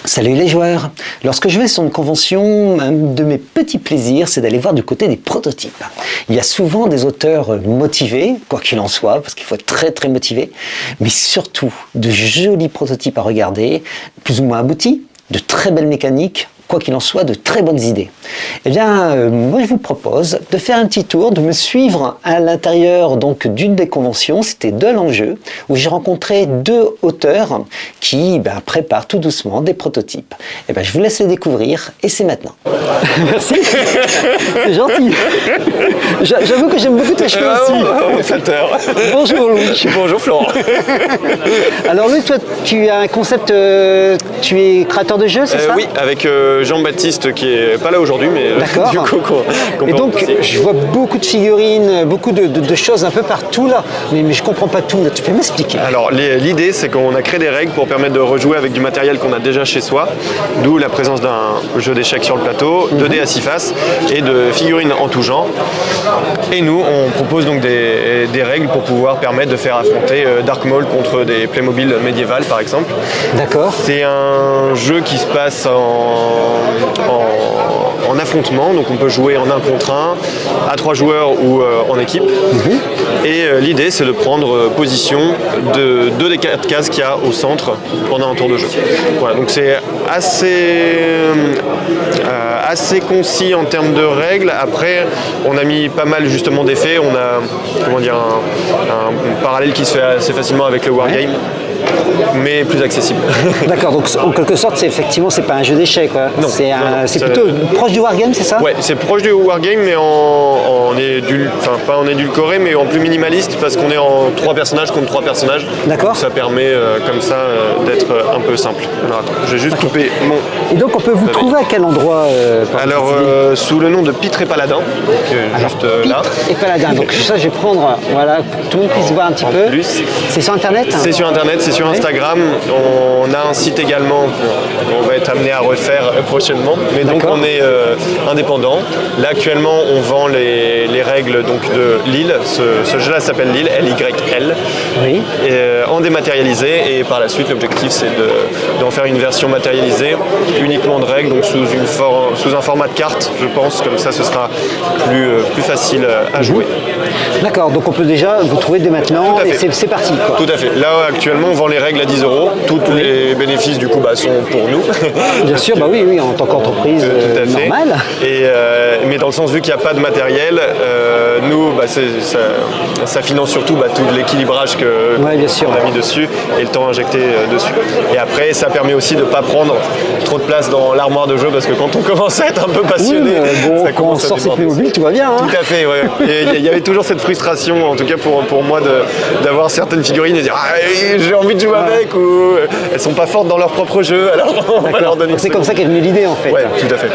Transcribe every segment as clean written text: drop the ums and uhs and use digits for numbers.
Salut les joueurs! Lorsque je vais sur une convention, un de mes petits plaisirs, c'est d'aller voir du côté des prototypes. Il y a souvent des auteurs motivés, quoi qu'il en soit, parce qu'il faut être très très motivé, mais surtout de jolis prototypes à regarder, plus ou moins aboutis, de très belles mécaniques, quoi qu'il en soit, de très bonnes idées. Eh bien, moi je vous propose de faire un petit tour, de me suivre à l'intérieur donc d'une des conventions, c'était Duel en jeu, où j'ai rencontré deux auteurs qui préparent tout doucement des prototypes. Eh bien, je vous laisse les découvrir, et c'est maintenant. Merci, c'est gentil. J'avoue que j'aime beaucoup tes cheveux aussi. Flatteur. Bonjour Louis. Bonjour Florent. Alors Louis, toi tu as un concept, tu es créateur de jeux, c'est ça? Oui, avec Jean-Baptiste qui est pas là aujourd'hui, mais du coup qu'on et peut donc remercier. je vois beaucoup de figurines, beaucoup de choses un peu partout là, mais je comprends pas tout. Tu peux m'expliquer? Alors l'idée c'est qu'on a créé des règles pour permettre de rejouer avec du matériel qu'on a déjà chez soi, d'où la présence d'un jeu d'échecs sur le plateau, de dés à 6 faces et de figurines en tout genre. Et nous on propose donc des règles pour pouvoir permettre de faire affronter Dark Maul contre des Playmobil médiévales par exemple. D'accord. C'est un jeu qui se passe en affrontement, donc on peut jouer en 1 contre 1, à 3 joueurs ou en équipe. Et l'idée c'est de prendre position de 2 des 4 cases qu'il y a au centre pendant un tour de jeu. Voilà, donc c'est assez concis en termes de règles. Après, on a mis pas mal justement d'effets. On a un parallèle qui se fait assez facilement avec le wargame. Mais plus accessible. D'accord, donc en quelque sorte, c'est pas un jeu d'échecs, quoi. Non, c'est plutôt proche du wargame, c'est ça? Ouais, c'est proche du wargame, mais pas en édulcoré, mais en plus minimaliste, parce qu'on est en 3 personnages contre 3 personnages. D'accord. Donc ça permet comme ça d'être un peu simple. Alors attends, j'ai juste coupé mon... Et donc on peut vous trouver à quel endroit Alors sous le nom de Pitre et Paladin, juste là. Pitre et Paladin, donc ça je vais prendre, voilà, que tout le monde puisse voir un petit peu. Plus. C'est sur internet? C'est sur internet, c'est sur Instagram. On a un site également qu'on va être amené à refaire prochainement. Mais donc on est indépendant. Là actuellement on vend les règles donc, de Lille. Ce jeu-là s'appelle Lille, L-Y-L. Oui. En dématérialisé, et par la suite l'objectif c'est d'en faire une version matérialisée uniquement de règles, donc sous un format de carte je pense, comme ça ce sera plus facile à jouer. D'accord, donc on peut déjà vous trouver dès maintenant et c'est parti quoi. Tout à fait. Là actuellement on vend les règles à 10 €. Tous les bénéfices du coup sont pour nous. Bien sûr, oui, en tant qu'entreprise normale. Mais dans le sens vu qu'il n'y a pas de matériel, nous ça finance surtout tout l'équilibrage qu'on a mis dessus et le temps injecté dessus. Et après ça permet aussi de ne pas prendre trop de place dans l'armoire de jeu, parce que quand on commence à être un peu passionné, ça quand on sort ses Playmobil, tout va bien. Hein. Tout à fait, ouais. Et il y avait toujours cette frustration, en tout cas pour moi, d'avoir certaines figurines et dire j'ai envie de jouer avec, ou elles sont pas fortes dans leur propre jeu, alors on va leur donner. C'est comme ça qu'est venue l'idée en fait. Ouais, tout à fait.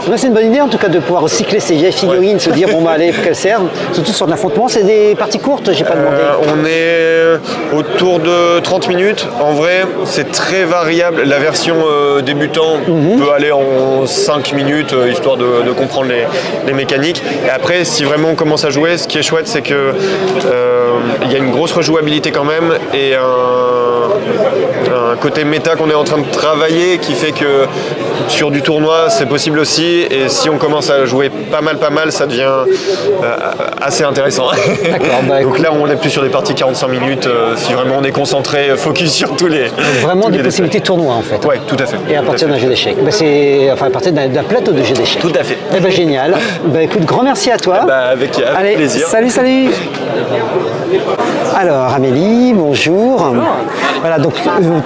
Moi, c'est une bonne idée en tout cas de pouvoir recycler ces vieilles figurines, se dire allez, il faut qu'elles servent. Surtout sur de l'affrontement, c'est des parties courtes, j'ai pas demandé. On est autour de 30 minutes. En vrai, c'est très variable. La version débutant peut aller en 5 minutes, histoire de comprendre les mécaniques. Et après, si vraiment on commence à jouer, ce qui est chouette, c'est que il y a une grosse rejouabilité quand même, et un côté méta qu'on est en train de travailler qui fait que sur du tournoi c'est possible aussi, et si on commence à jouer pas mal, ça devient assez intéressant. D'accord, donc là on est plus sur des parties 45 minutes, si vraiment on est concentré, focus sur tous les... Vraiment des possibilités de tournoi en fait. Oui, tout à fait. Et à partir d'un jeu d'échecs. À partir d'un plateau de jeu d'échecs. Tout à fait. Génial. Écoute, grand merci à toi. Avec Allez, plaisir. Salut. Alors Amélie, bonjour. Voilà, donc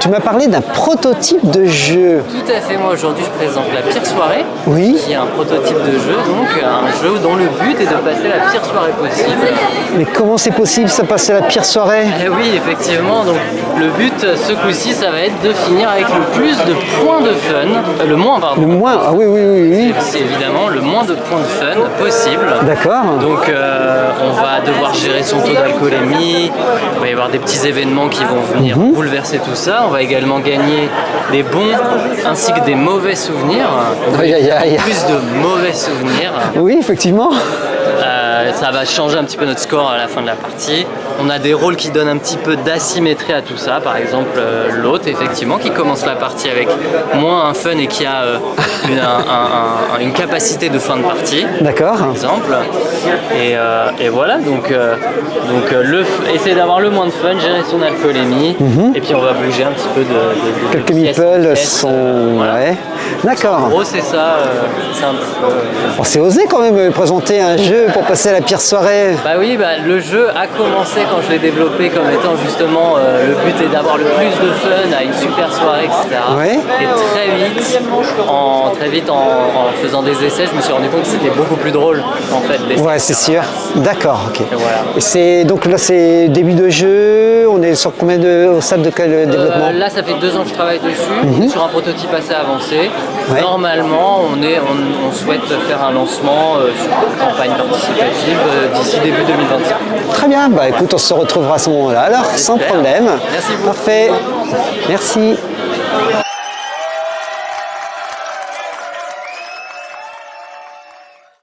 tu m'as parlé d'un prototype de jeu. Tout à fait, moi aujourd'hui je présente la pire soirée, qui est un prototype de jeu, donc un jeu dont le but est de passer la pire soirée possible. Mais comment c'est possible ça, passer la pire soirée? Oui, effectivement, donc le but ce coup-ci ça va être de finir avec le plus de points de fun, le moins pardon. Le moins, oui. C'est évidemment le moins de points de fun possible. D'accord. Donc on va devoir gérer son taux d'alcoolémie, il va y avoir des petits événements qui vont venir bouleverser tout ça. On va également gagner des bons ainsi que des mauvais souvenirs. Plus de mauvais souvenirs. Oui, effectivement. Ça va changer un petit peu notre score à la fin de la partie. On a des rôles qui donnent un petit peu d'asymétrie à tout ça. Par exemple, l'hôte, effectivement, qui commence la partie avec moins un fun et qui a une capacité de fin de partie. D'accord. Par exemple. Et voilà, donc essayer d'avoir le moins de fun, gérer son alcoolémie, et puis on va bouger un petit peu de Quelques pièce en meeples pièce, sont... voilà. Ouais. En D'accord. gros, c'est ça, c'est un petit peu... Bon, c'est osé quand même présenter un jeu pour passer la pire soirée. Bah oui, le jeu a commencé quand je l'ai développé comme étant justement le but est d'avoir le plus de fun à une super soirée, etc. Ouais. Et très vite en faisant des essais, je me suis rendu compte que c'était beaucoup plus drôle en fait. D'essayer Ouais, de c'est faire sûr. D'accord, ok. Et voilà. Et c'est donc là, c'est début de jeu. On est sur combien au stade de quel développement? Là, ça fait 2 ans que je travaille dessus, sur un prototype assez avancé. Ouais. Normalement, on souhaite faire un lancement sur une campagne participative d'ici début 2025. Très bien. Bah écoute, on se retrouvera à ce moment-là. Alors, sans J'espère. problème. Merci beaucoup. Parfait. Merci.